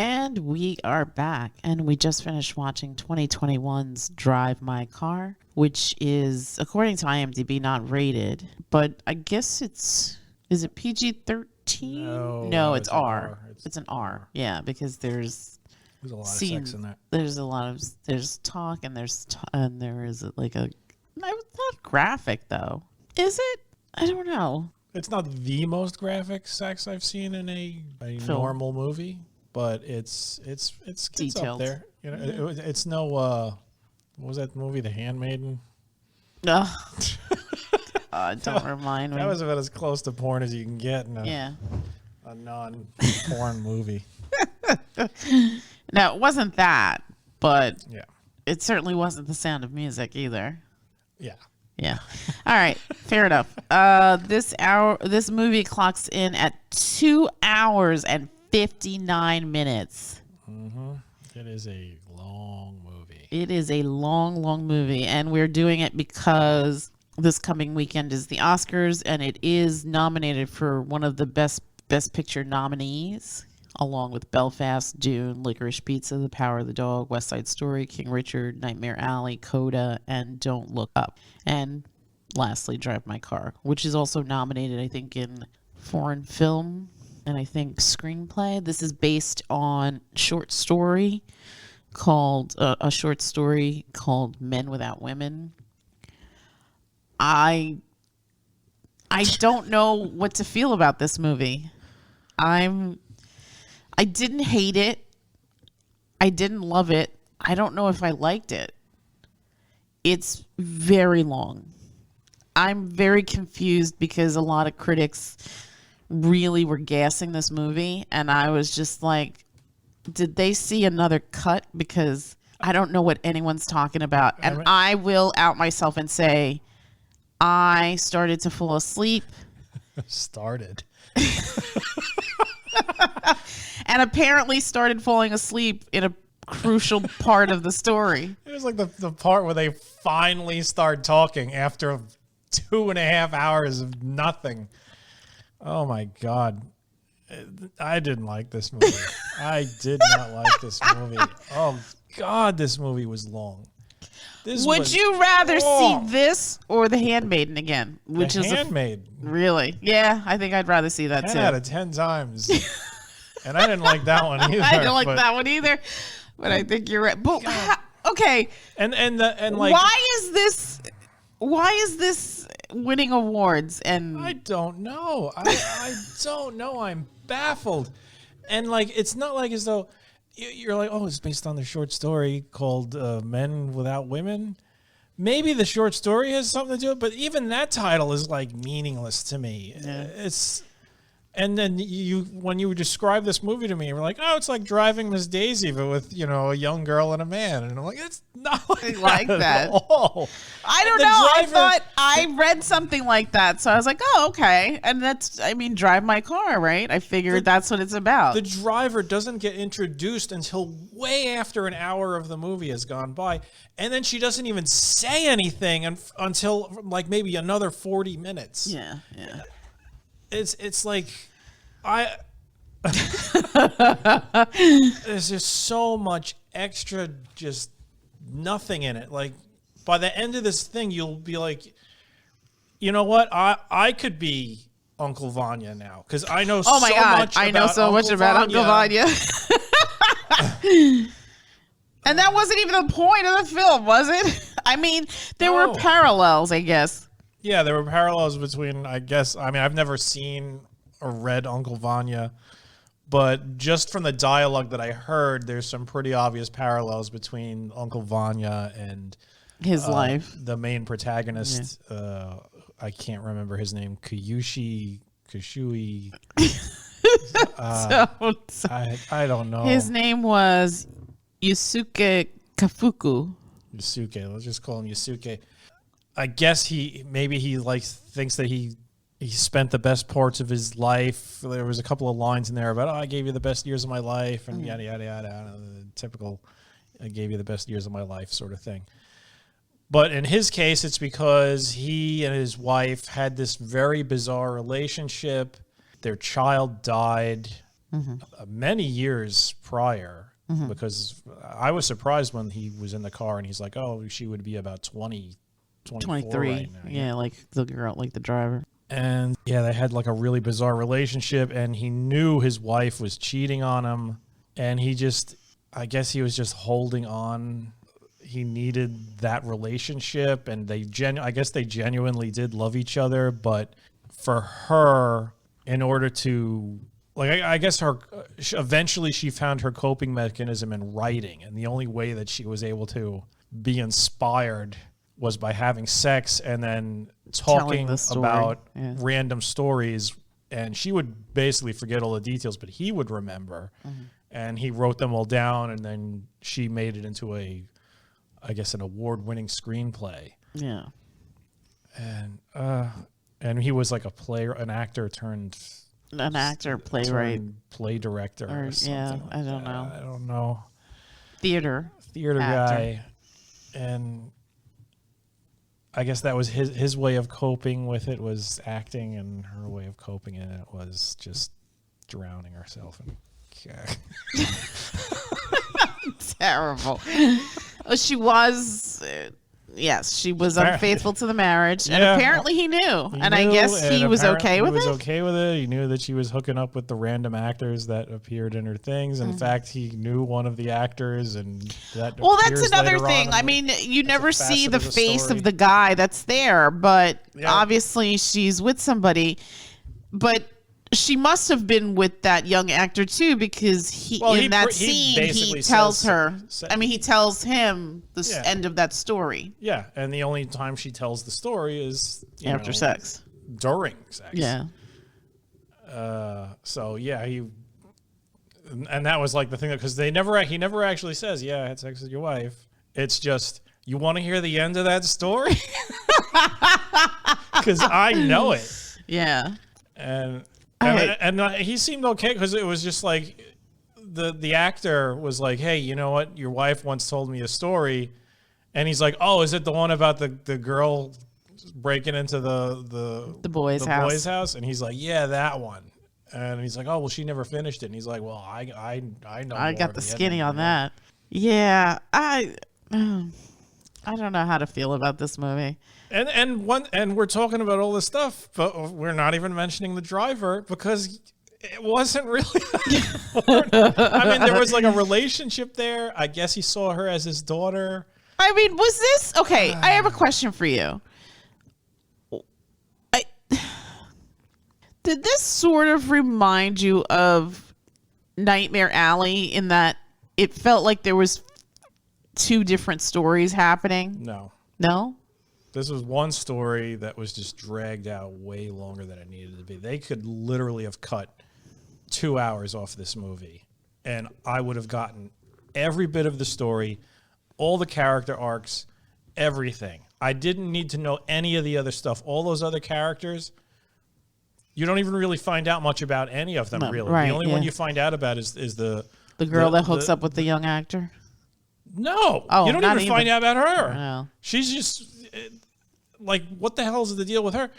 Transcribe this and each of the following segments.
And we are back, and we just finished watching 2021's Drive My Car, which is, according to IMDb, not rated, but I guess is it PG-13? No, it's R. It's an R. Yeah, because there's a lot scenes, of sex in that. There's talk, and there is like a, it's not graphic though. Is it? I don't know. It's not the most graphic sex I've seen in a normal movie. But it's detailed up there. You know, it's no what was that movie, The Handmaiden? No. Don't remind me. That was about as close to porn as you can get in a non-porn movie. No, it wasn't that, but yeah, it certainly wasn't The Sound of Music either. Yeah. Yeah. All right. Fair enough. This movie clocks in at 2 hours and 59 minutes. Mm-hmm. It is a long movie. It is a long, long movie, and we're doing it because this coming weekend is the Oscars, and it is nominated for one of the best picture nominees, along with Belfast, Dune, Licorice Pizza, The Power of the Dog, West Side Story, King Richard, Nightmare Alley, Coda, and Don't Look Up. And lastly, Drive My Car, which is also nominated, I think, in foreign film and I think screenplay. This is based on a short story called Men Without Women. I don't know what to feel about this movie. I didn't hate it. I didn't love it. I don't know if I liked it. It's very long. I'm very confused because a lot of critics really were gassing this movie, and I was just like, did they see another cut? Because I don't know what anyone's talking about. And I will out myself and say I started to fall asleep. And apparently started falling asleep in a crucial part of the story. It was like the part where they finally start talking after 2.5 hours of nothing. Oh my God. I didn't like this movie. I did not like this movie. Oh God, this movie was long. Would you rather see this or The Handmaiden again? Which is Handmaiden. Really? Yeah, I think I'd rather see that 10 too. out of 10 times. And I didn't like that one either. I didn't like that one either. But I think you're right. But okay. And like, why is this winning awards? And I don't know. I don't know. I'm baffled. And like, it's not like as though you're like, oh, it's based on the short story called Men Without Women. Maybe the short story has something to do with it, but even that title is like meaningless to me. Yeah. And then when you describe this movie to me, you were like, oh, it's like Driving Miss Daisy, but with, a young girl and a man. And I'm like, it's not like that at all. I don't know. I thought I read something like that. So I was like, oh, okay. And Drive My Car, right? I figured that's what it's about. The driver doesn't get introduced until way after an hour of the movie has gone by. And then she doesn't even say anything until like maybe another 40 minutes. Yeah. It's like there's just so much extra, just nothing in it. Like by the end of this thing, you'll be like, you know what? I could be Uncle Vanya now because I know so much about Uncle Vanya. And that wasn't even the point of the film, was it? I mean, there were parallels, I guess. Yeah, there were parallels between, I've never seen or read Uncle Vanya, but just from the dialogue that I heard, there's some pretty obvious parallels between Uncle Vanya and his life. The main protagonist, I can't remember his name, Kashui. I don't know. His name was Yûsuke Kafuku. Yûsuke, let's just call him Yûsuke. I guess he thinks that he spent the best parts of his life. There was a couple of lines in there about, I gave you the best years of my life, and yada, yada, yada. The typical, I gave you the best years of my life sort of thing. But in his case, it's because he and his wife had this very bizarre relationship. Their child died. many years prior. Because I was surprised when he was in the car and he's like, oh, she would be about 23 right now. Yeah, like the girl, like the driver. And yeah, they had like a really bizarre relationship, and he knew his wife was cheating on him, and I guess he was just holding on. He needed that relationship, and I guess they genuinely did love each other, but for her, in order to, like, I guess eventually she found her coping mechanism in writing, and the only way that she was able to be inspired was by having sex and then talking about random stories. And she would basically forget all the details, but he would remember. And he wrote them all down, and then she made it into an award-winning screenplay. Yeah. And he was like an actor turned... An actor, playwright. Play director or something. Yeah, like I don't know. I don't know. Theater guy. And I guess that was his way of coping with it was acting, and her way of coping in it was just drowning herself in terrible. She was... Yes, she was unfaithful to the marriage, and apparently he knew. I guess he was okay with it. He was okay with it. He knew that she was hooking up with the random actors that appeared in her things. In fact, he knew one of the actors, and that. Well, that's another thing. I mean, you never see the face of the guy that's there, but obviously she's with somebody. But she must have been with that young actor too, because in that scene he tells her. He tells him the end of that story. Yeah, and the only time she tells the story is after sex, during sex. Yeah. So yeah, and that was like the thing, because he never actually says, "Yeah, I had sex with your wife." It's just, you want to hear the end of that story, because I know it. Yeah. And he seemed okay, because it was just like the actor was like, hey, you know what? Your wife once told me a story. And he's like, oh, is it the one about the girl breaking into the boy's house? And he's like, yeah, that one. And he's like, oh, well, she never finished it. And he's like, well, I know. I got the skinny on that. Yeah, I don't know how to feel about this movie. And we're talking about all this stuff, but we're not even mentioning the driver, because it wasn't really important. I mean, there was like a relationship there. I guess he saw her as his daughter. I mean, was this okay? I have a question for you. Did this sort of remind you of Nightmare Alley, in that it felt like there was two different stories happening? No? This was one story that was just dragged out way longer than it needed to be. They could literally have cut 2 hours off this movie, and I would have gotten every bit of the story, all the character arcs, everything. I didn't need to know any of the other stuff. All those other characters, you don't even really find out much about any of them, really. Right, the only one you find out about is the girl that hooks up with the young actor. No, you don't even find out about her. No. She's just like, what the hell is the deal with her?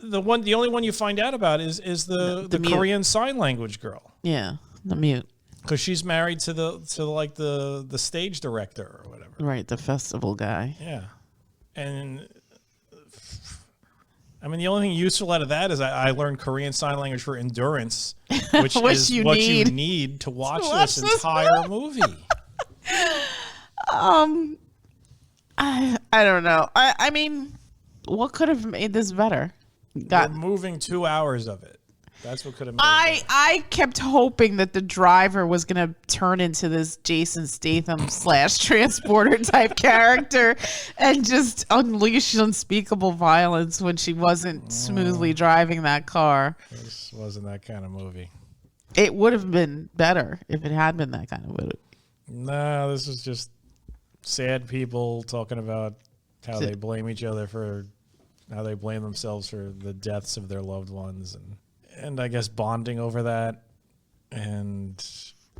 The only one you find out about is the Korean Sign Language girl. Yeah, the mute. Because she's married to the stage director or whatever. Right, the festival guy. Yeah, and I mean, the only thing useful out of that is I learned Korean Sign Language for endurance, which is what you need to watch this entire movie. I don't know. I mean, what could have made this better? We're moving 2 hours of it. That's what could have made it better. I kept hoping that the driver was going to turn into this Jason Statham / transporter type character and just unleash unspeakable violence when she wasn't smoothly driving that car. This wasn't that kind of movie. It would have been better if it had been that kind of movie. No, this was just sad people talking about how they blame each other for, how they blame themselves for the deaths of their loved ones, and I guess bonding over that, and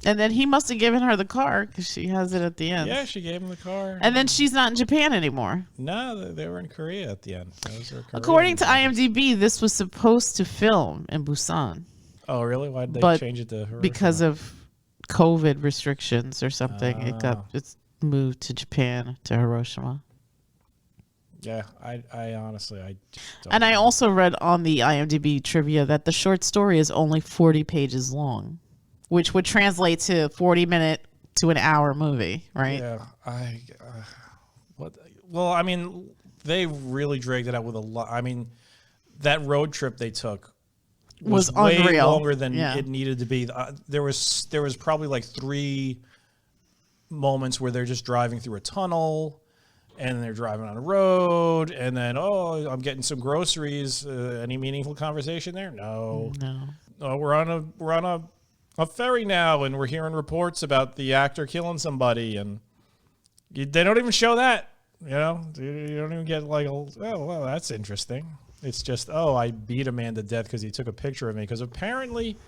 then he must have given her the car, because she has it at the end. Yeah, she gave him the car, and then she's not in Japan anymore. No, they were in Korea at the end. According to IMDb, this was supposed to film in Busan. Oh, really? Why did they But change it to Hiroshima? because of COVID restrictions or something. It's moved to Japan, to Hiroshima. Yeah, I honestly, I don't And I know. also read on the IMDb trivia that the short story is only 40 pages long, which would translate to 40-minute to an hour movie, right? Yeah, what? Well, I mean, they really dragged it out with a lot. I mean, that road trip they took was way unreal. longer than Yeah. it needed to be. There was probably like 3 moments where they're just driving through a tunnel, and they're driving on a road, and then I'm getting some groceries. Any meaningful conversation there? No. Oh, we're on a ferry now, and we're hearing reports about the actor killing somebody, and they don't even show that. You know, you don't even get like, oh, well, that's interesting. It's just, I beat a man to death because he took a picture of me, because apparently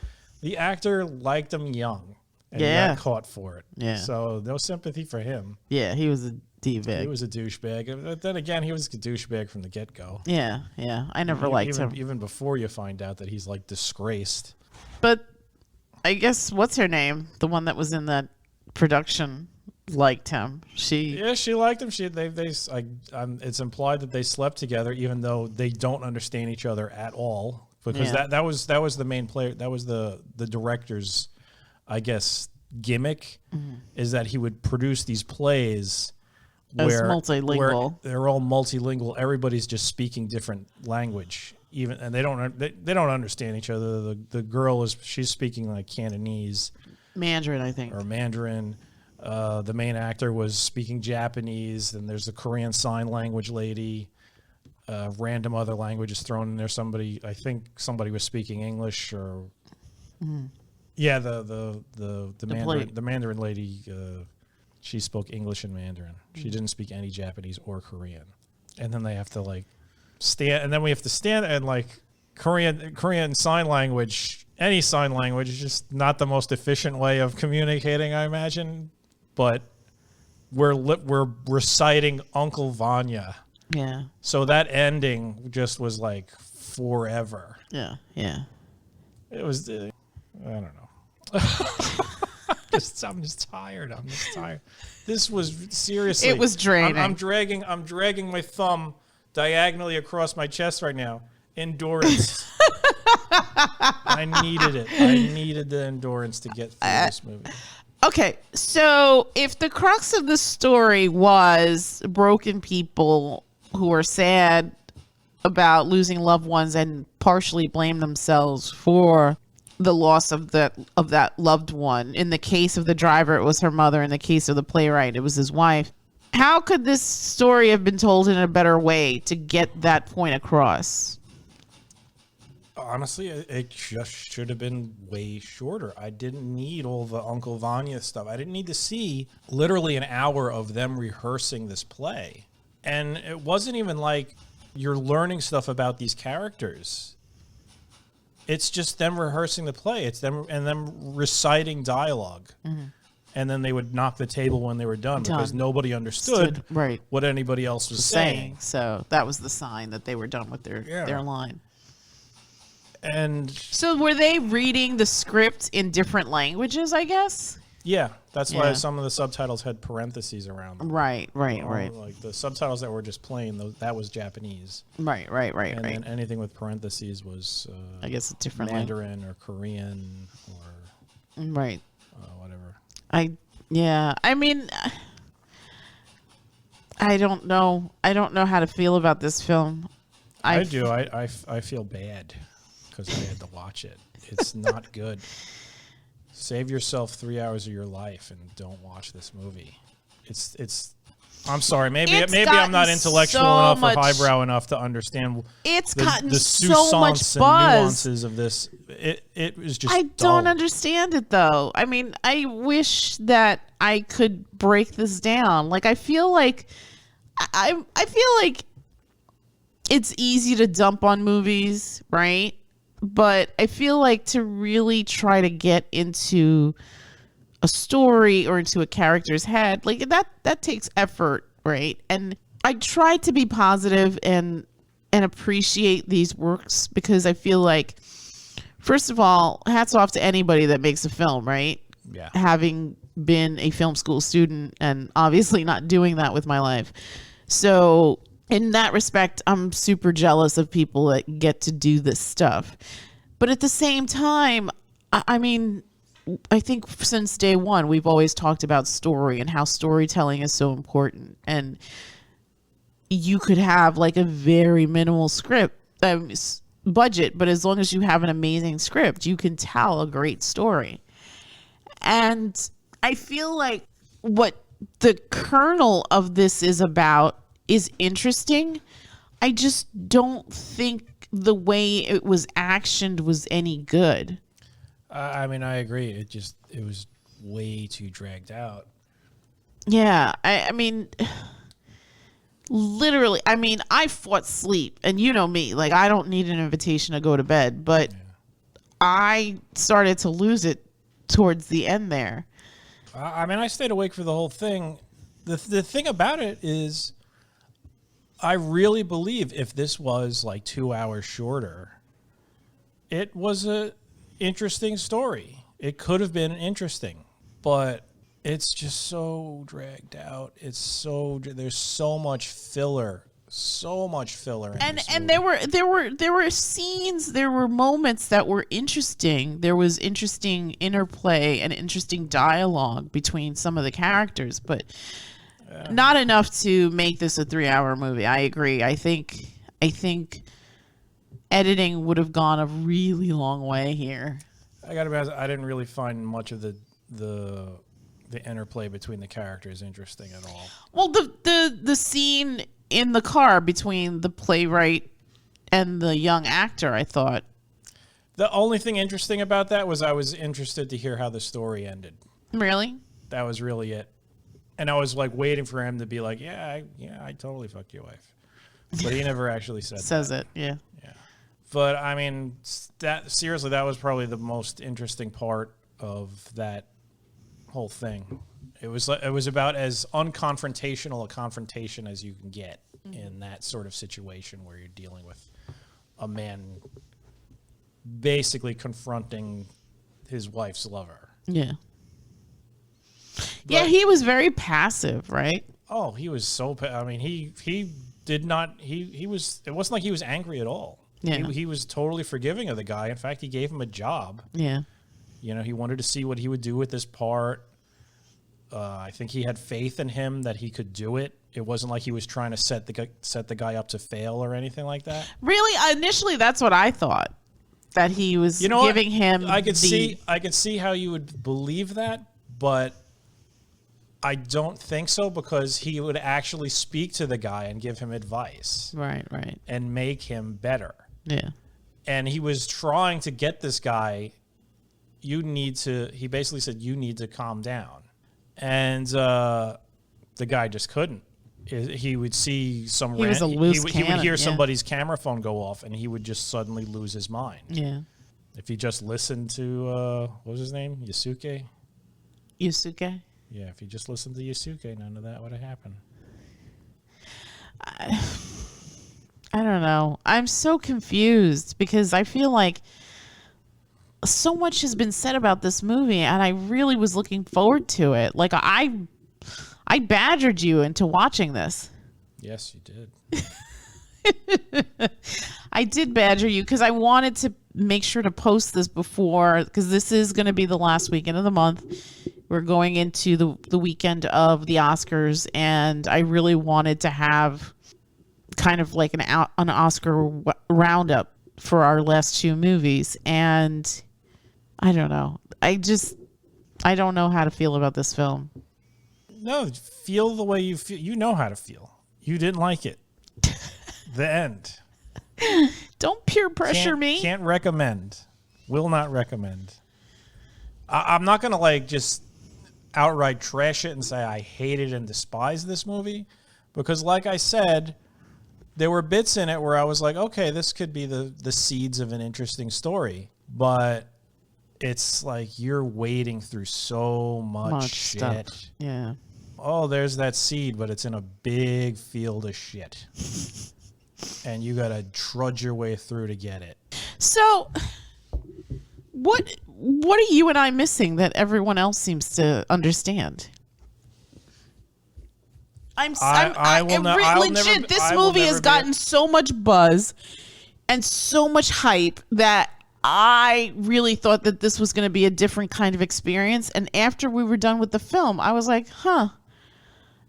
the actor liked him young and he got caught for it. Yeah. So no sympathy for him. Yeah, he was a D-bag. He was a douchebag. But then again, he was a douchebag from the get-go. Yeah. I never liked him. Even before you find out that he's like disgraced. But I guess, what's her name? The one that was in that production liked him. She liked him. It's implied that they slept together, even though they don't understand each other at all. Because that was the main player. That was the director's, I guess, gimmick, is that he would produce these plays where they're all multilingual. Everybody's just speaking different language, and they don't understand each other. The girl she's speaking like Cantonese, Mandarin, I think, or Mandarin. The main actor was speaking Japanese, and there's the Korean Sign Language lady. Random other languages thrown in there. I think somebody was speaking English, or the Mandarin lady. She spoke English and Mandarin. She didn't speak any Japanese or Korean. And then they have to like stand, and then we have to stand, and like Korean Sign Language. Any sign language is just not the most efficient way of communicating, I imagine. But we're reciting Uncle Vanya. Yeah. So that ending just was like forever. Yeah. It was, I don't know. I'm just tired. This was seriously. It was draining. I'm dragging my thumb diagonally across my chest right now. Endurance. I needed it. I needed the endurance to get through this movie. Okay, so if the crux of the story was broken people who are sad about losing loved ones and partially blame themselves for the loss of that loved one. In the case of the driver, it was her mother. In the case of the playwright, it was his wife. How could this story have been told in a better way to get that point across? Honestly, it just should have been way shorter. I didn't need all the Uncle Vanya stuff. I didn't need to see literally an hour of them rehearsing this play. And it wasn't even like you're learning stuff about these characters. It's just them rehearsing the play. It's them reciting dialogue. Mm-hmm. And then they would knock the table when they were done. Because nobody understood what anybody else was saying. So that was the sign that they were done with their line. And so were they reading the script in different languages, I guess? Yeah, that's why some of the subtitles had parentheses around them. Right. Like the subtitles that were just plain, that was Japanese. Right. And then anything with parentheses was, I guess, a different Mandarin or Korean or whatever. I mean, I don't know. I don't know how to feel about this film. I do. I feel bad because I had to watch it. It's not good. Save yourself 3 hours of your life and don't watch this movie. It's. I'm sorry. Maybe I'm not intellectual enough or highbrow enough to understand. It's the gotten so much buzz. And nuances of this. It was just. I dull. don't understand it though. I mean, I wish that I could break this down. Like I feel like it's easy to dump on movies, right? But I feel like to really try to get into a story or into a character's head, like that takes effort, right? And I try to be positive and appreciate these works because I feel like First of all, hats off to anybody that makes a film, right? Yeah. Having been a film school student and obviously not doing that with my life. So in that respect, I'm super jealous of people that get to do this stuff. But at the same time, I mean, I think since day one, we've always talked about story and how storytelling is so important. And you could have like a very minimal script, budget, but as long as you have an amazing script, you can tell a great story. And I feel like what the kernel of this is about is interesting. I just don't think the way it was actioned was any good. I mean, I agree. It was way too dragged out. Yeah, I mean, literally, I mean, I fought sleep, and you know me, like I don't need an invitation to go to bed, but I started to lose it towards the end there. I mean, I stayed awake for the whole thing. The thing about it is, I really believe if this was like 2 hours shorter, it was a interesting story. It could have been interesting, but it's just so dragged out. There's so much filler. In this And movie. there were scenes, there were moments that were interesting. There was interesting interplay and interesting dialogue between some of the characters, but not enough to make this a 3-hour movie. I agree. I think editing would have gone a really long way here. I gotta be honest, I didn't really find much of the interplay between the characters interesting at all. Well, the scene in the car between the playwright and the young actor, I thought. The only thing interesting about that was I was interested to hear how the story ended. Really? That was really it. And I was like waiting for him to be like, I totally fucked your wife. But he never actually said Says that. it, yeah. Yeah. But I mean, that was probably the most interesting part of that whole thing. It was about as unconfrontational a confrontation as you can get in that sort of situation where you're dealing with a man basically confronting his wife's lover. Yeah. Yeah, he was very passive, right? Oh, he was so. I mean, he did not. He was. It wasn't like he was angry at all. Yeah. He was totally forgiving of the guy. In fact, he gave him a job. Yeah. You know, he wanted to see what he would do with this part. I think he had faith in him that he could do it. It wasn't like he was trying to set the guy up to fail or anything like that. Really, initially, that's what I thought. That he was giving him. I could see how you would believe that, but I don't think so, because he would actually speak to the guy and give him advice. Right. And make him better. Yeah. And he was trying to get this guy, he basically said, you need to calm down. And the guy just couldn't. He would see some He was a loose he would hear cannon, somebody's camera phone go off, and he would just suddenly lose his mind. Yeah. If he just listened to, what was his name? Yûsuke? Yûsuke? Yeah, if he just listened to Yûsuke, none of that would have happened. I don't know. I'm so confused because I feel like so much has been said about this movie, and I really was looking forward to it. Like I badgered you into watching this. Yes, you did. I did badger you because I wanted to make sure to post this before, because this is going to be the last weekend of the month. We're going into the weekend of the Oscars, and I really wanted to have kind of like an Oscar roundup for our last two movies. And I don't know. I don't know how to feel about this film. No, feel the way you feel. You know how to feel. You didn't like it. The end. Don't peer pressure me. Can't recommend. Will not recommend. I'm not going to like just outright trash it and say I hated and despise this movie, because like I said, there were bits in it where I was like, okay, this could be the seeds of an interesting story, but it's like you're wading through so much shit. Stuff. Yeah. Oh, there's that seed, but it's in a big field of shit. And you got to trudge your way through to get it. So What are you and I missing that everyone else seems to understand? Legit. This movie has gotten so much buzz and so much hype that I really thought that this was going to be a different kind of experience. And after we were done with the film, I was like,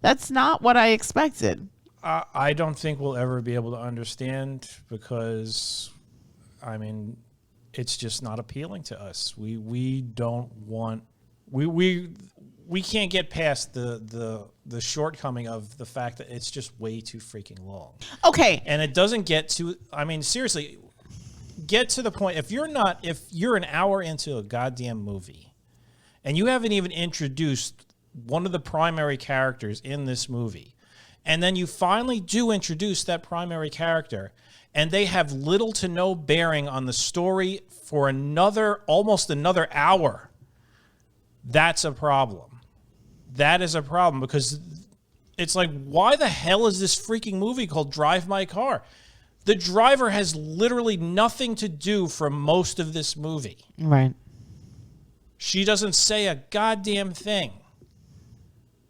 that's not what I expected. I don't think we'll ever be able to understand because, I mean, it's just not appealing to us. We don't want we can't get past the shortcoming of the fact that it's just way too freaking long. Okay. And it doesn't get to, I mean, seriously, get to the point. If you're an hour into a goddamn movie and you haven't even introduced one of the primary characters in this movie, and then you finally do introduce that primary character and they have little to no bearing on the story for almost another hour, that's a problem. That is a problem because it's like, why the hell is this freaking movie called Drive My Car? The driver has literally nothing to do for most of this movie. Right. She doesn't say a goddamn thing.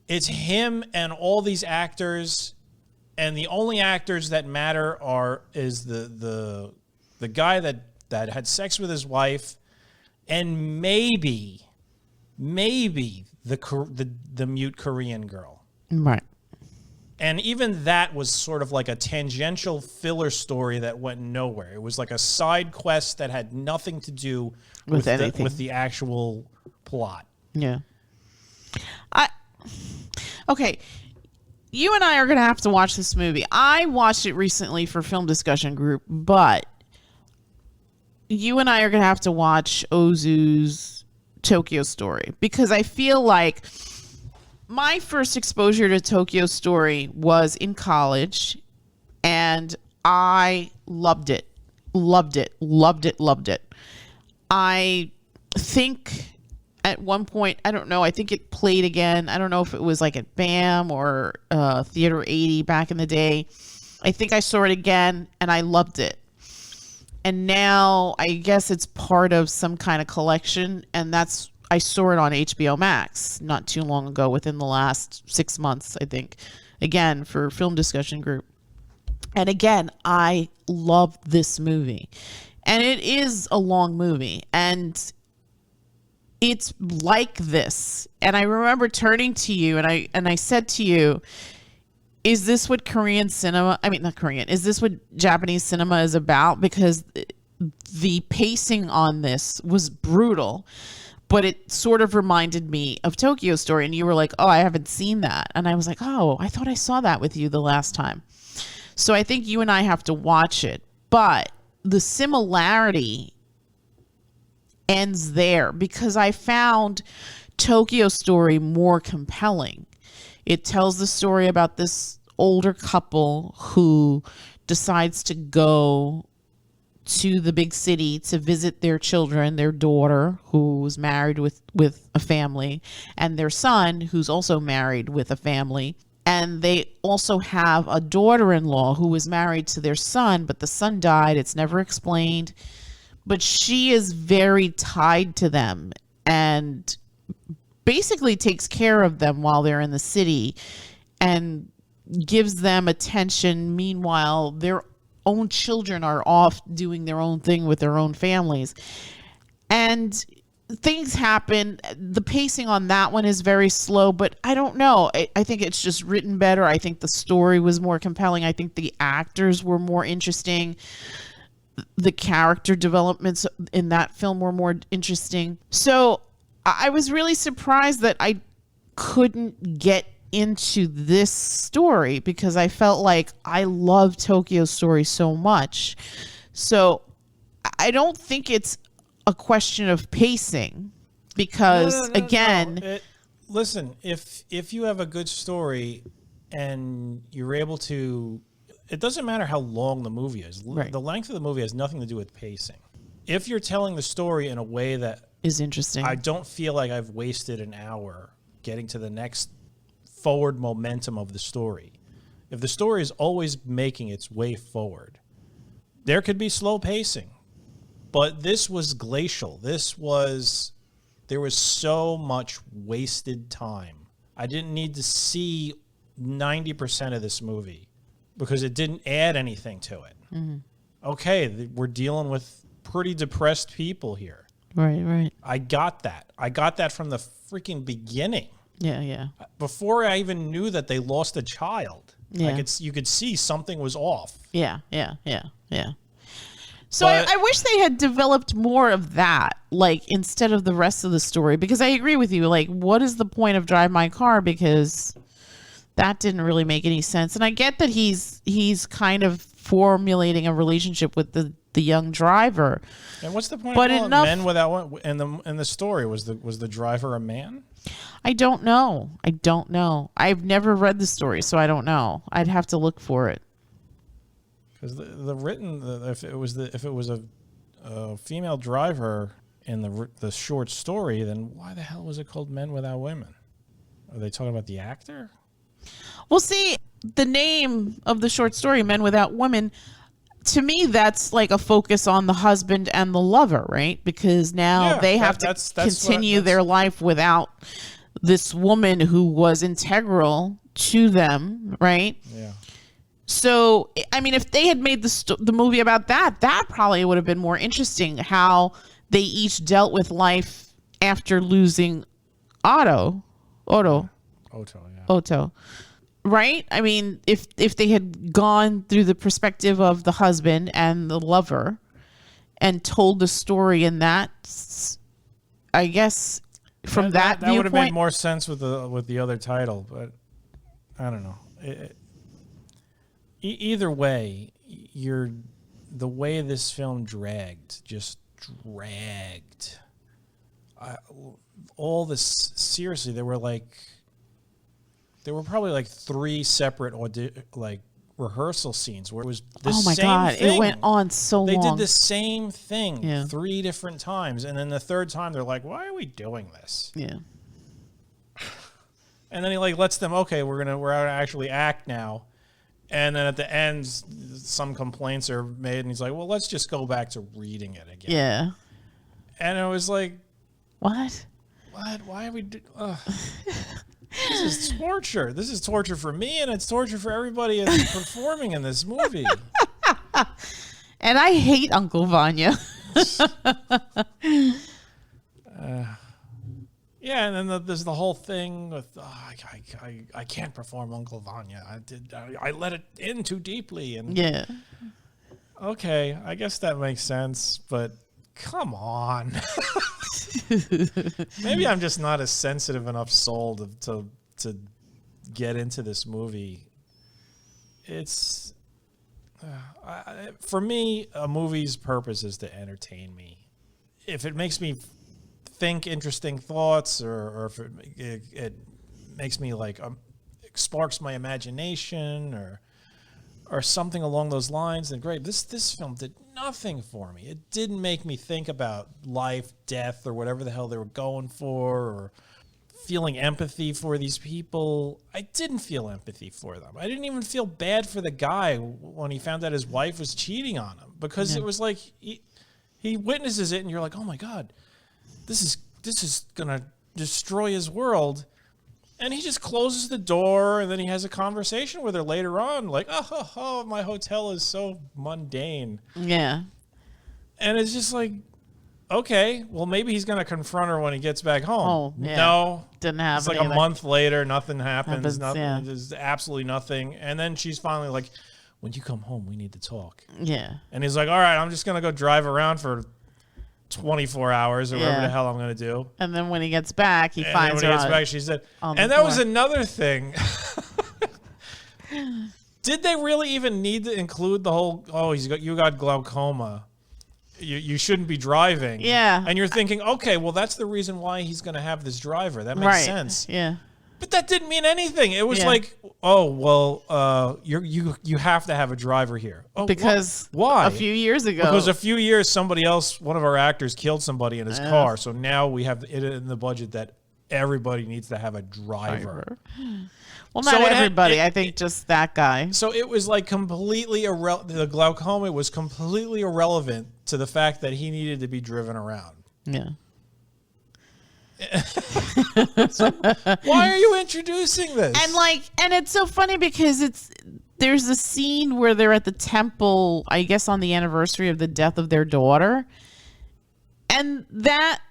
It's him and all these actors, and the only actors that matter is the guy that had sex with his wife, and maybe the mute Korean girl. Right. And even that was sort of like a tangential filler story that went nowhere. It was like a side quest that had nothing to do with the actual plot. Yeah. Okay. You and I are going to have to watch this movie. I watched it recently for Film Discussion Group, but you and I are going to have to watch Ozu's Tokyo Story because I feel like my first exposure to Tokyo Story was in college and I loved it. I think at one point, I don't know, I think it played again. I don't know if it was like at BAM or Theater 80 back in the day. I think I saw it again and I loved it. And now I guess it's part of some kind of collection, and I saw it on HBO Max not too long ago, within the last 6 months, I think, again, for Film Discussion Group. And again, I love this movie. And it is a long movie, and it's like this. And I remember turning to you, and I said to you, is this what is this what Japanese cinema is about? Because the pacing on this was brutal, but it sort of reminded me of Tokyo Story. And you were like, oh, I haven't seen that. And I was like, oh, I thought I saw that with you the last time. So I think you and I have to watch it. But the similarity ends there because I found Tokyo Story more compelling. It tells the story about this older couple who decides to go to the big city to visit their children, their daughter, who was married with a family, and their son, who's also married with a family. And they also have a daughter-in-law who was married to their son, but the son died. It's never explained. But she is very tied to them and basically takes care of them while they're in the city and gives them attention. Meanwhile, their own children are off doing their own thing with their own families. And things happen. The pacing on that one is very slow, but I don't know. I think it's just written better. I think the story was more compelling. I think the actors were more interesting. The character developments in that film were more interesting. So I was really surprised that I couldn't get into this story because I felt like I love Tokyo Story so much. So I don't think it's a question of pacing because listen, if you have a good story and you're able to, it doesn't matter how long the movie is. Right. The length of the movie has nothing to do with pacing. If you're telling the story in a way that is interesting, I don't feel like I've wasted an hour getting to the next forward momentum of the story. If the story is always making its way forward, there could be slow pacing, But this was glacial. There was so much wasted time. I didn't need to see 90% of this movie because it didn't add anything to it. Mm-hmm. Okay, we're dealing with pretty depressed people here. Right. I got that. I got that from the freaking beginning. Yeah. Before I even knew that they lost a child. Yeah. You could see something was off. Yeah. So I wish they had developed more of that, like, instead of the rest of the story, because I agree with you. Like, what is the point of Drive My Car? Because that didn't really make any sense. And I get that he's kind of formulating a relationship with the young driver. And what's the point but of Men Without One? In the story, was the driver a man? I don't know. I've never read the story, so I don't know. I'd have to look for it. Because if it was a female driver in the short story, then why the hell was it called Men Without Women? Are they talking about the actor? Well, see, the name of the short story, Men Without Women, to me, that's like a focus on the husband and the lover, right? Because now they have to continue their life without this woman who was integral to them, right? Yeah. So, I mean, if they had made the movie about that probably would have been more interesting, how they each dealt with life after losing Otto. Right? I mean, if they had gone through the perspective of the husband and the lover and told the story in that, I guess from that viewpoint, would have made more sense with the other title, but I don't know. Either way, the way this film dragged. Seriously, there were probably like 3 separate rehearsal scenes where it was the same thing. Oh my God, it went on so long. They did the same thing 3 different times, and then the third time they're like, "Why are we doing this?" Yeah. And then he lets them, okay, we're gonna actually act now. And then at the end, some complaints are made, and he's like, well, let's just go back to reading it again. Yeah. And it was like, what? Why are we this is torture. This is torture for me, and it's torture for everybody performing in this movie. And I hate Uncle Vanya. Yeah, and then there's the whole thing with I can't perform Uncle Vanya. I let it in too deeply, and yeah. Okay, I guess that makes sense, but come on. Maybe I'm just not a sensitive enough soul to get into this movie. It's for me, a movie's purpose is to entertain me. If it makes me think interesting thoughts, or if it makes me sparks my imagination or something along those lines, then great. This film did nothing for me. It didn't make me think about life, death, or whatever the hell they were going for, or feeling empathy for these people. I didn't feel empathy for them. I didn't even feel bad for the guy when he found out his wife was cheating on him, because it was like he witnesses it, and you're like, oh my God, this is gonna destroy his world. And he just closes the door, and then he has a conversation with her later on, like, oh, my hotel is so mundane. Yeah. And it's just like, okay, well, maybe he's going to confront her when he gets back home. Oh, yeah. No. Didn't happen. It's like a month later, nothing happens. Nothing. Yeah. There's absolutely nothing. And then she's finally like, when you come home, we need to talk. Yeah. And he's like, all right, I'm just going to go drive around for 24 hours or whatever the hell I'm going to do. And then when he gets back, he finds her. When he gets back, she said, and that was another thing. Did they really even need to include the whole, you got glaucoma. You shouldn't be driving. Yeah. And you're thinking, okay, well, that's the reason why he's going to have this driver. That makes sense. Yeah. But that didn't mean anything. It was like, oh, well, you have to have a driver here. Oh, because why? A few years ago. Because a few years, somebody else, one of our actors, killed somebody in his car. So now we have it in the budget that everybody needs to have a driver. Well, not everybody. I think just that guy. So it was like completely the glaucoma was completely irrelevant to the fact that he needed to be driven around. Yeah. So why are you introducing this? And it's so funny because there's a scene where they're at the temple, I guess on the anniversary of the death of their daughter. And that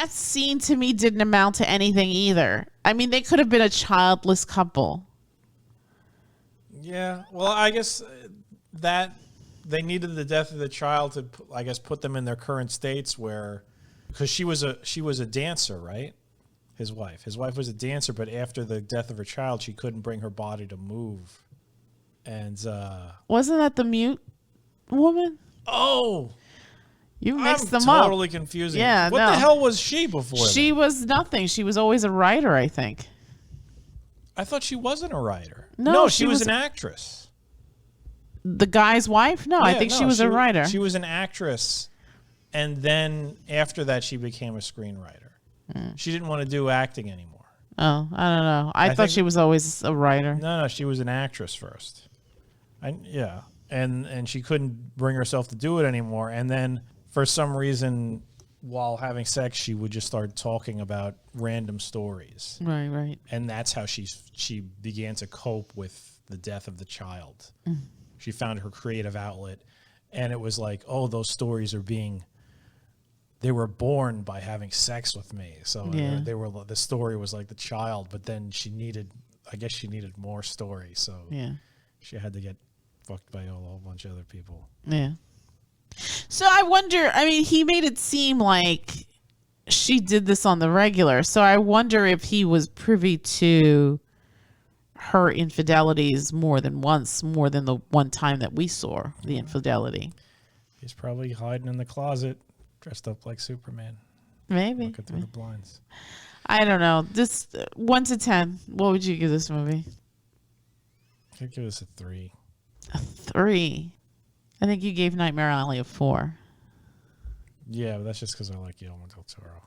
scene to me didn't amount to anything either. I mean, they could have been a childless couple. Yeah. Well, I guess that they needed the death of the child to, I guess, put them in their current states because she was a dancer, right? His wife was a dancer, but after the death of her child, she couldn't bring her body to move. And wasn't that the mute woman? Oh, you mixed them up. Totally confusing. Yeah, what the hell was she before? She was nothing. She was always a writer, I think. I thought she wasn't a writer. No, she was an actress. The guy's wife? No, I think she was a writer. She was an actress, and then after that, she became a screenwriter. She didn't want to do acting anymore. Oh, I don't know. I thought she was always a writer. No, she was an actress first. And she couldn't bring herself to do it anymore. And then for some reason, while having sex, she would just start talking about random stories. Right. And that's how she began to cope with the death of the child. She found her creative outlet, and it was like, oh, those stories they were born by having sex with me. So the story was like the child, but then she needed more story. So she had to get fucked by a whole bunch of other people. Yeah. So I wonder, I mean, he made it seem like she did this on the regular. So I wonder if he was privy to her infidelities more than once, more than the one time that we saw the infidelity. He's probably hiding in the closet, dressed up like Superman. Maybe. Looking through the blinds. I don't know. This 1 to 10, what would you give this movie? I'd give this a 3. A 3. I think you gave Nightmare Alley a 4. Yeah, but that's just because I like Guillermo del Toro.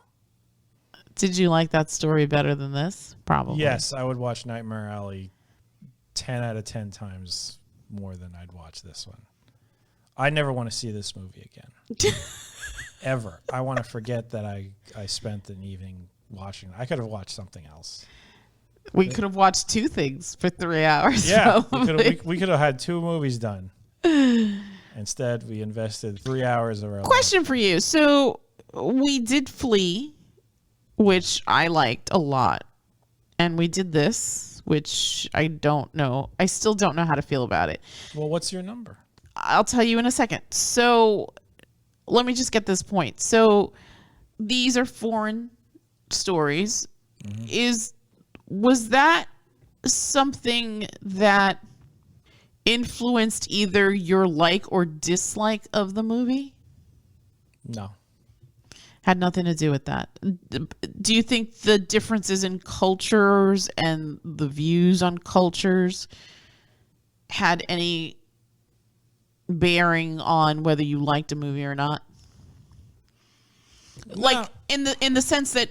Did you like that story better than this? Probably. Yes, I would watch Nightmare Alley 10 out of 10 times more than I'd watch this one. I never want to see this movie again. Ever. I want to forget that I spent an evening watching it. I could have watched something else. We could have watched 2 things for 3 hours. Yeah, we could have had 2 movies done. Instead, we invested 3 hours of our life. Question for you. So we did Flee, which I liked a lot. And we did this, which I don't know. I still don't know how to feel about it. Well, what's your number? I'll tell you in a second. So let me just get this point. So these are foreign stories. Mm-hmm. Was that something that influenced either your like or dislike of the movie? No. Had nothing to do with that. Do you think the differences in cultures and the views on cultures had any bearing on whether you liked a movie or not? No. Like in the sense that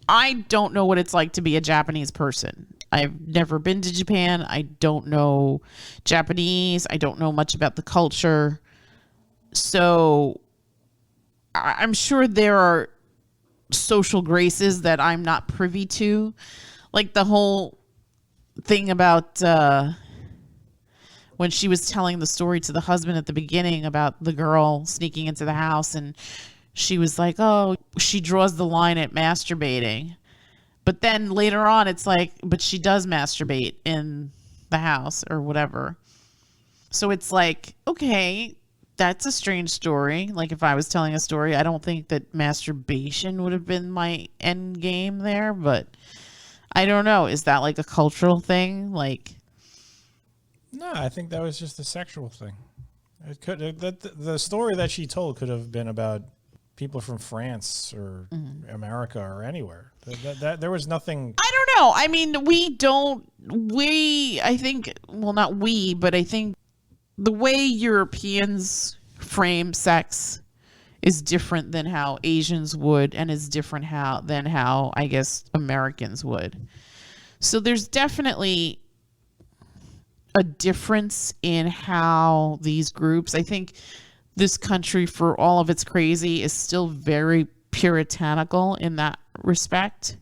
I don't know what it's like to be a Japanese person. I've never been to Japan. I don't know Japanese. I don't know much about the culture. So I'm sure there are social graces that I'm not privy to. Like the whole thing about when she was telling the story to the husband at the beginning about the girl sneaking into the house, and she was like, oh, she draws the line at masturbating. But then later on, it's like, but she does masturbate in the house or whatever. So it's like, okay, that's a strange story. Like if I was telling a story, I don't think that masturbation would have been my end game there, but I don't know. Is that like a cultural thing? Like, no, I think that was just a sexual thing. It could the story that she told could have been about people from France or America or anywhere. There was nothing. I don't know. I mean, I think, well, not we, but I think the way Europeans frame sex is different than how Asians would, and is different than how I guess Americans would. So there's definitely a difference in how these groups, I think this country, for all of its crazy, is still very puritanical in that respect.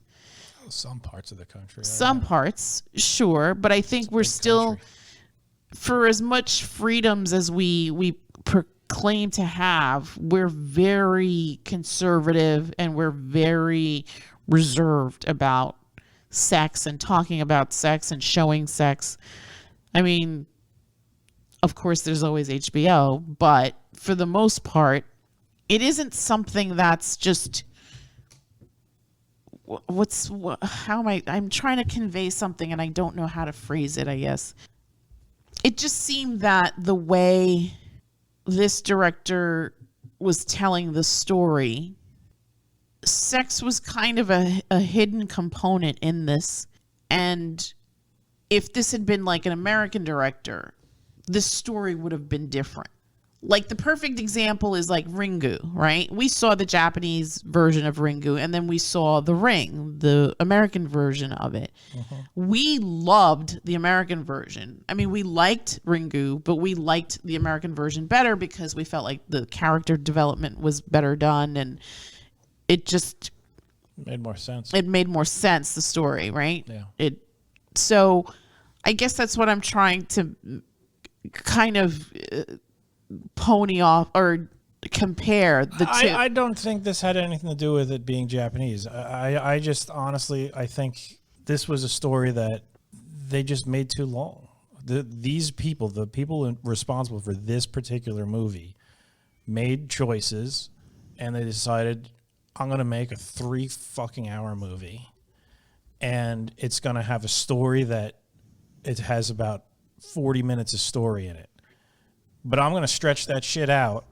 Some parts of the country. Some parts, sure, but I think we're still, country. For as much freedoms as we proclaim to have, we're very conservative and we're very reserved about sex and talking about sex and showing sex. I mean, of course, there's always HBO, but for the most part, it isn't something that's just I'm trying to convey something and I don't know how to phrase it, I guess. It just seemed that the way this director was telling the story, sex was kind of a hidden component in this. And if this had been like an American director, this story would have been different. Like the perfect example is like Ringu, right? We saw the Japanese version of Ringu, and then we saw The Ring, the American version of it. We loved the American version. I mean, we liked Ringu, but we liked the American version better because we felt like the character development was better done, and it just made more sense. It made more sense, the story, right? Yeah. So I guess that's what I'm trying to kind of pony off or compare the two. I don't think this had anything to do with it being Japanese. I just honestly, I think this was a story that they just made too long. The people responsible for this particular movie made choices, and they decided, I'm going to make a 3 fucking hour movie, and it's going to have a story that it has about 40 minutes of story in it. But I'm going to stretch that shit out,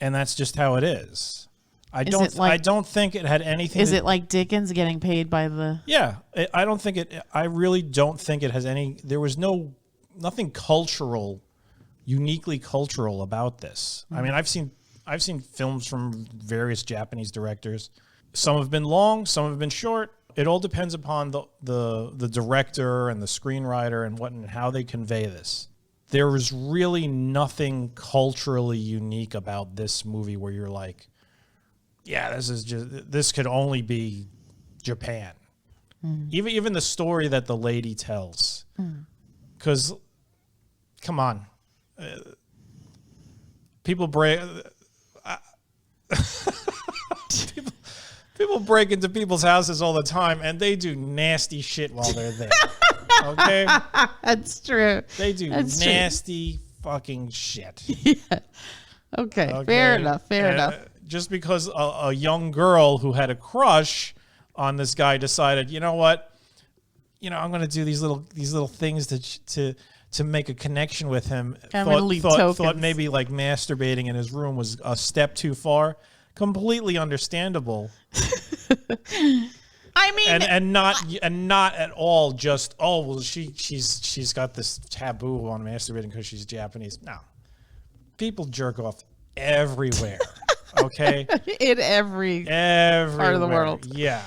and that's just how it is. I don't think it had anything. Is it like Dickens getting paid by the? Yeah, I don't think it. I really don't think it has any. There was nothing cultural, uniquely cultural about this. I mean, I've seen films from various Japanese directors. Some have been long, some have been short. It all depends upon the director and the screenwriter and how they convey this. There was really nothing culturally unique about this movie where you're like, yeah, this could only be Japan. Even the story that the lady tells. Because, come on. People break into people's houses all the time, and they do nasty shit while they're there. Okay? That's true. They do nasty fucking shit. Yeah. Okay. Fair enough. Just because a young girl who had a crush on this guy decided, you know what? I'm going to do these little things to make a connection with him. Thought maybe like masturbating in his room was a step too far. Completely understandable. I mean, and not at all just, oh well, she's got this taboo on masturbating because she's Japanese. No, people jerk off everywhere. Okay, in every part of the world. Yeah.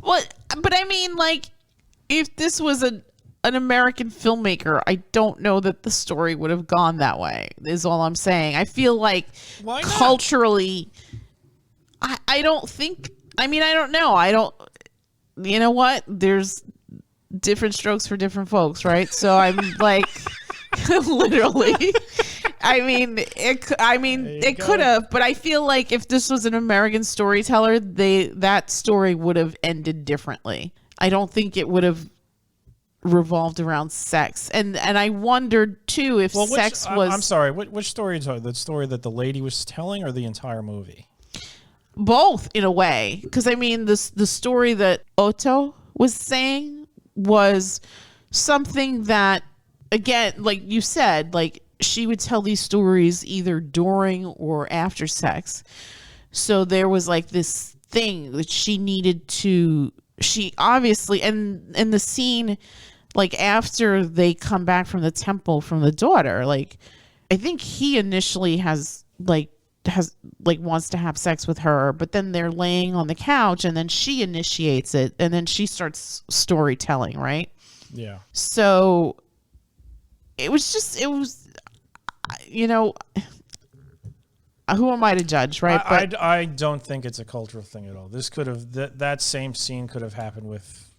Well, but I mean, like, if this was an American filmmaker, I don't know that the story would have gone that way. Is all I'm saying. I feel like culturally, I don't think. I mean, I don't know. You know what? There's different strokes for different folks, right? So I'm like, literally. I mean, it could have, but I feel like if this was an American storyteller, that story would have ended differently. I don't think it would have revolved around sex, and I wondered too if sex was. I'm sorry. Which story are you talking? The story that the lady was telling, or the entire movie? Both, in a way, because I mean, the story that Otto was saying was something that, again, like you said, like she would tell these stories either during or after sex. So there was like this thing that she needed to. She obviously, and in the scene, like after they come back from the temple from the daughter, like I think he initially has like wants to have sex with her, but then they're laying on the couch and then she initiates it and then she starts storytelling, right? Yeah. So it was who am I to judge, right? I don't think it's a cultural thing at all. This could have that same scene could have happened with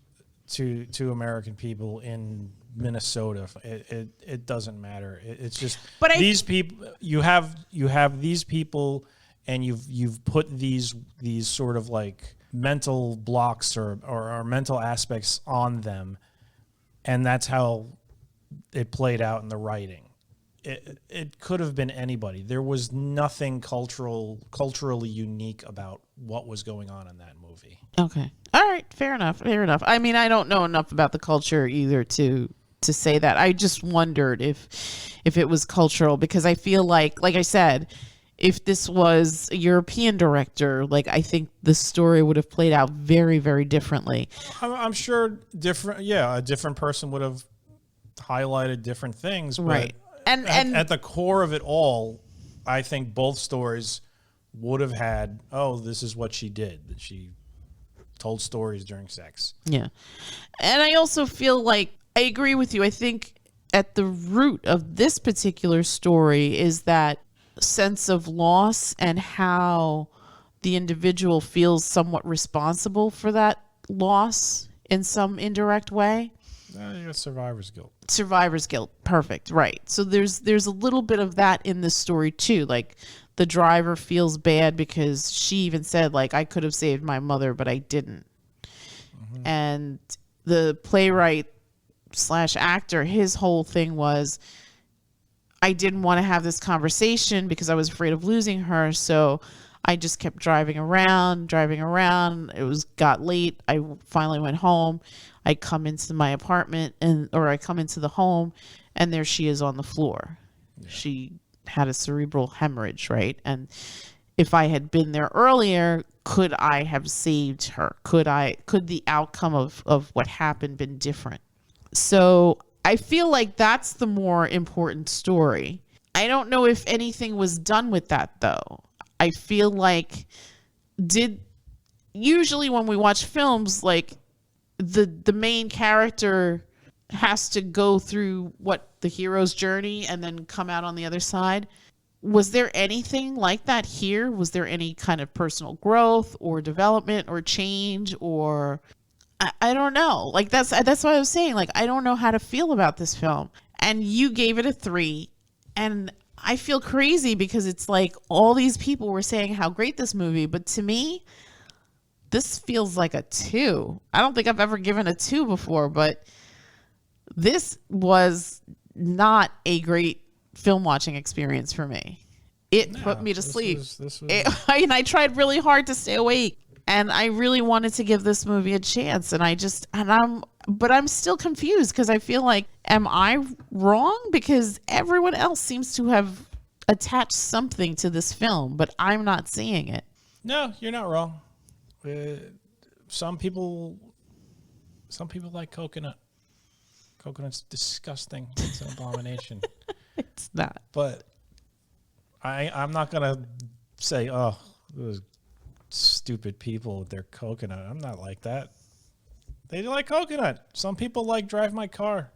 two American people in Minnesota. It doesn't matter. It's just these people. You have these people, and you've put these sort of like mental blocks or mental aspects on them, and that's how it played out in the writing. It could have been anybody. There was nothing culturally unique about what was going on in that movie. Okay. All right. Fair enough. I mean, I don't know enough about the culture either to say that. I just wondered if it was cultural, because I feel like I said, if this was a European director, like, I think the story would have played out very, very differently. I'm sure a different person would have highlighted different things, but right. And at the core of it all, I think both stories would have had, this is what she did. That she told stories during sex. Yeah. And I also feel like I agree with you. I think at the root of this particular story is that sense of loss and how the individual feels somewhat responsible for that loss in some indirect way. You got survivor's guilt. Survivor's guilt. Perfect. Right. So there's a little bit of that in this story too. Like, the driver feels bad because she even said, like, I could have saved my mother, but I didn't. Mm-hmm. And the playwright / actor, his whole thing was, I didn't want to have this conversation because I was afraid of losing her. So I just kept driving around. It got late. I finally went home. I come into my apartment or I come into the home, and there she is on the floor. Yeah. She had a cerebral hemorrhage, right? And if I had been there earlier, could I have saved her? Could the outcome of what happened been different? So I feel like that's the more important story. I don't know if anything was done with that, though. I feel like usually when we watch films, like, the main character has to go through the hero's journey and then come out on the other side. Was there anything like that here? Was there any kind of personal growth or development or change, or I don't know. Like, that's what I was saying. Like, I don't know how to feel about this film. And you gave it a 3, and I feel crazy because it's like all these people were saying how great this movie, but to me, this feels like a 2. I don't think I've ever given a 2 before, but this was not a great film watching experience for me. It put me to sleep. And I tried really hard to stay awake, and I really wanted to give this movie a chance. But I'm still confused because I feel like, am I wrong? Because everyone else seems to have attached something to this film, but I'm not seeing it. No, you're not wrong. Some people like coconut. Coconut's disgusting. It's an abomination. It's not. But I'm not gonna say, those stupid people with their coconut. I'm not like that. They like coconut. Some people like drive my car.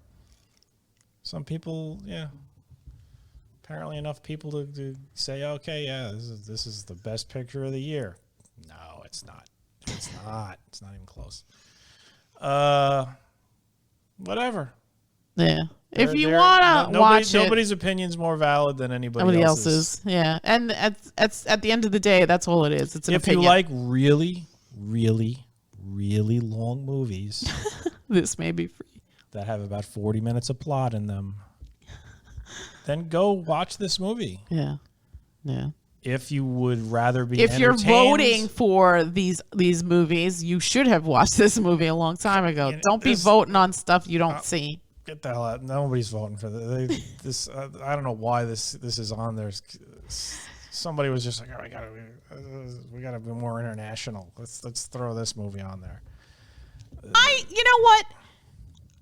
Some people, yeah. Apparently enough people to say, okay, yeah, this is the best picture of the year. No, it's not. It's not. It's not even close. Whatever. Yeah. If you want to watch it. Nobody's opinion's more valid than anybody else's. Yeah. And at the end of the day, that's all it is. It's an opinion. If you like really, really, really long movies. This may be free. That have about 40 minutes of plot in them. Then go watch this movie. Yeah. Yeah. If you would rather be If you're voting for these movies, you should have watched this movie a long time ago. Don't be voting on stuff you don't see. Get the hell out. Nobody's voting for this. I don't know why this is on there. Somebody was just like, we gotta be more international. Let's throw this movie on there. You know what?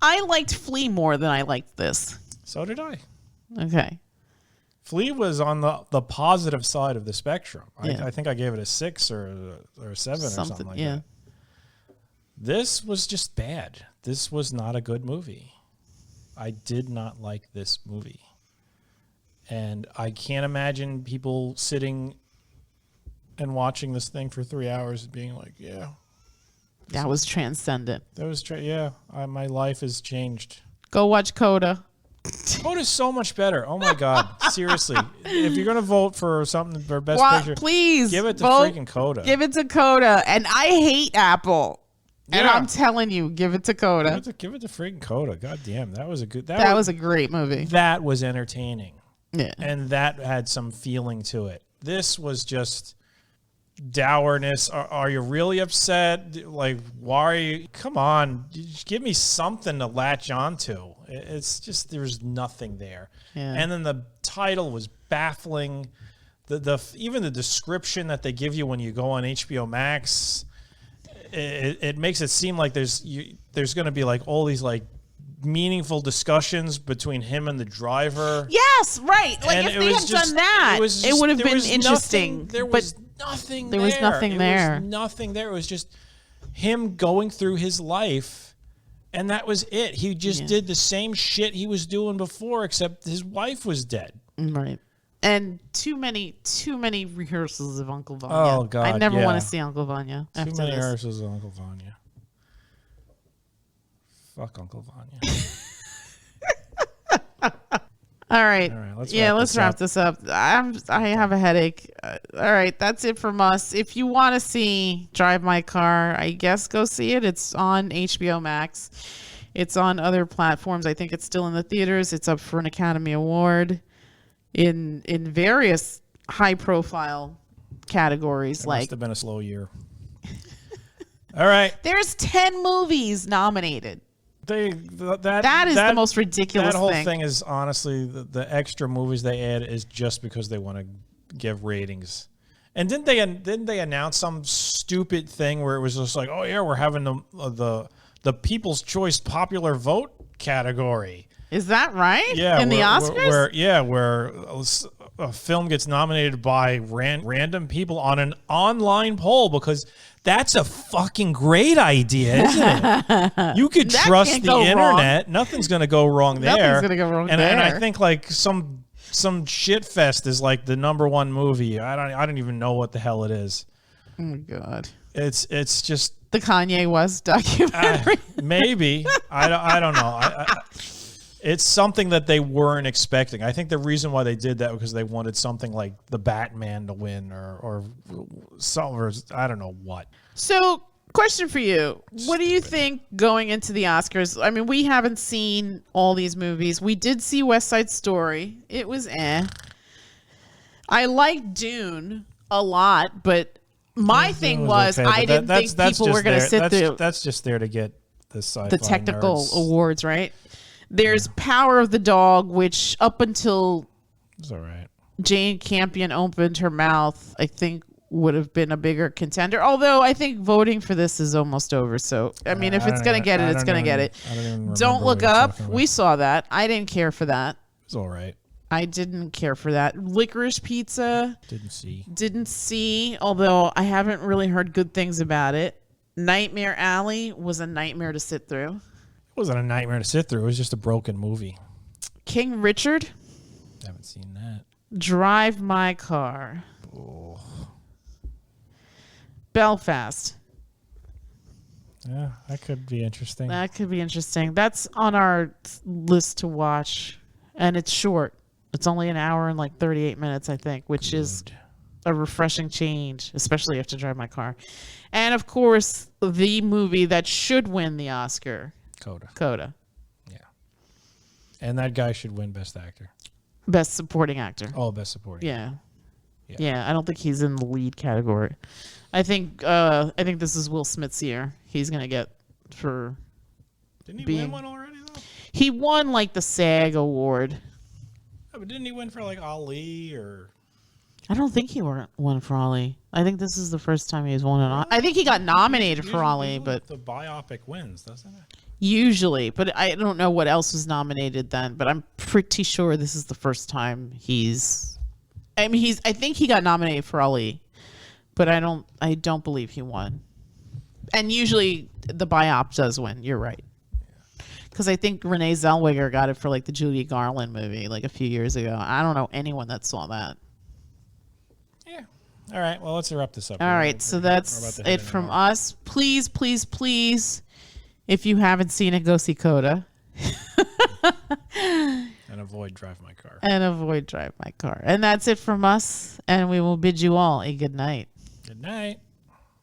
I liked Flea more than I liked this. So did I. Okay. Flea was on the positive side of the spectrum. Yeah. I think I gave it a 6 or a 7 or something like that. This was just bad. This was not a good movie. I did not like this movie. And I can't imagine people sitting and watching this thing for 3 hours and being like, yeah. That was transcendent. That was, my life has changed. Go watch Coda. Coda's so much better. Oh, my God. Seriously. If you're going to vote for something for Best Picture, please give it to vote, freaking Coda. Give it to Coda. And I hate Apple. And I'm telling you, give it to Coda. Give it to freaking Coda. God damn. That was a good... That was a great movie. That was entertaining. Yeah. And that had some feeling to it. This was just dourness. Are you really upset? Like, why are you? Come on, just give me something to latch onto. It's just there's nothing there. Yeah. And then the title was baffling. Even the description that they give you when you go on HBO Max, it makes it seem like there's going to be like all these like meaningful discussions between him and the driver. Yes, right. Like and if they had done that, it would have been interesting. There was nothing there. There was nothing there. It was nothing there. It was just him going through his life, and that was it. He just did the same shit he was doing before, except his wife was dead. Right. And too many rehearsals of Uncle Vanya. Oh, God, I never want to see Uncle Vanya. Too many rehearsals of Uncle Vanya. Fuck Uncle Vanya. All right. Let's wrap this this up. I have a headache. All right, that's it from us. If you want to see Drive My Car, I guess go see it. It's on HBO Max. It's on other platforms. I think it's still in the theaters. It's up for an Academy Award in various high-profile categories. Must have been a slow year. All right. There's 10 movies nominated. That is the most ridiculous thing. That whole thing is honestly the extra movies they add is just because they want to give ratings. And didn't they announce some stupid thing where it was just like, oh yeah, we're having the People's Choice popular vote category. Is that right? Yeah, the Oscars. Where a film gets nominated by random people on an online poll because. That's a fucking great idea, isn't it? You could trust the internet. Wrong. Nothing's going to go wrong there. Nothing's going to go wrong there. And I think like some shit fest is like the #1 movie. I don't even know what the hell it is. Oh my God. It's just the Kanye West documentary. Maybe. I don't know. It's something that they weren't expecting. I think the reason why they did that was because they wanted something like the Batman to win or I don't know what. So, question for you. What do you think going into the Oscars? I mean, we haven't seen all these movies. We did see West Side Story. It was I liked Dune a lot, but my thing was okay, I didn't think people were going to sit through. That's just there to get the technical nerds. Awards, right? There's Power of the Dog, which up until it's all right. Jane Campion opened her mouth, I think would have been a bigger contender. Although I think voting for this is almost over. So, I mean, if it's going to get it, it's going to get it. Don't Look Up. We saw that. I didn't care for that. It's all right. I didn't care for that. Licorice Pizza. Didn't see, although I haven't really heard good things about it. Nightmare Alley was a nightmare to sit through. It wasn't a nightmare to sit through. It was just a broken movie. King Richard. Haven't seen that. Drive My Car. Oh. Belfast. Yeah, that could be interesting. That's on our list to watch, and it's short. It's only an hour and like 38 minutes, I think, which is a refreshing change, especially after Drive My Car. And of course, the movie that should win the Oscar. Coda. Yeah. And that guy should win Best Actor. Best Supporting Actor. Oh, Best Supporting. Yeah. I don't think he's in the lead category. I think this is Will Smith's year. He's gonna get for. Didn't he win one already though? He won like the SAG award. Oh, but didn't he win for like Ali or? I don't think he won for Ali. I think this is the first time he's won an. I think he got nominated for Ali, but the biopic wins, doesn't it? Usually, but I don't know what else was nominated then. But I'm pretty sure this is the first time he's. I mean, I think he got nominated for Ali, but I don't believe he won. And usually the biop does win. You're right. Because I think Renee Zellweger got it for like the Judy Garland movie like a few years ago. I don't know anyone that saw that. Yeah. All right. Well, let's wrap this up. All right. So that's it from us. Please, please, please, if you haven't seen it, go see Coda. And avoid Drive My Car. And that's it from us. And we will bid you all a good night. Good night.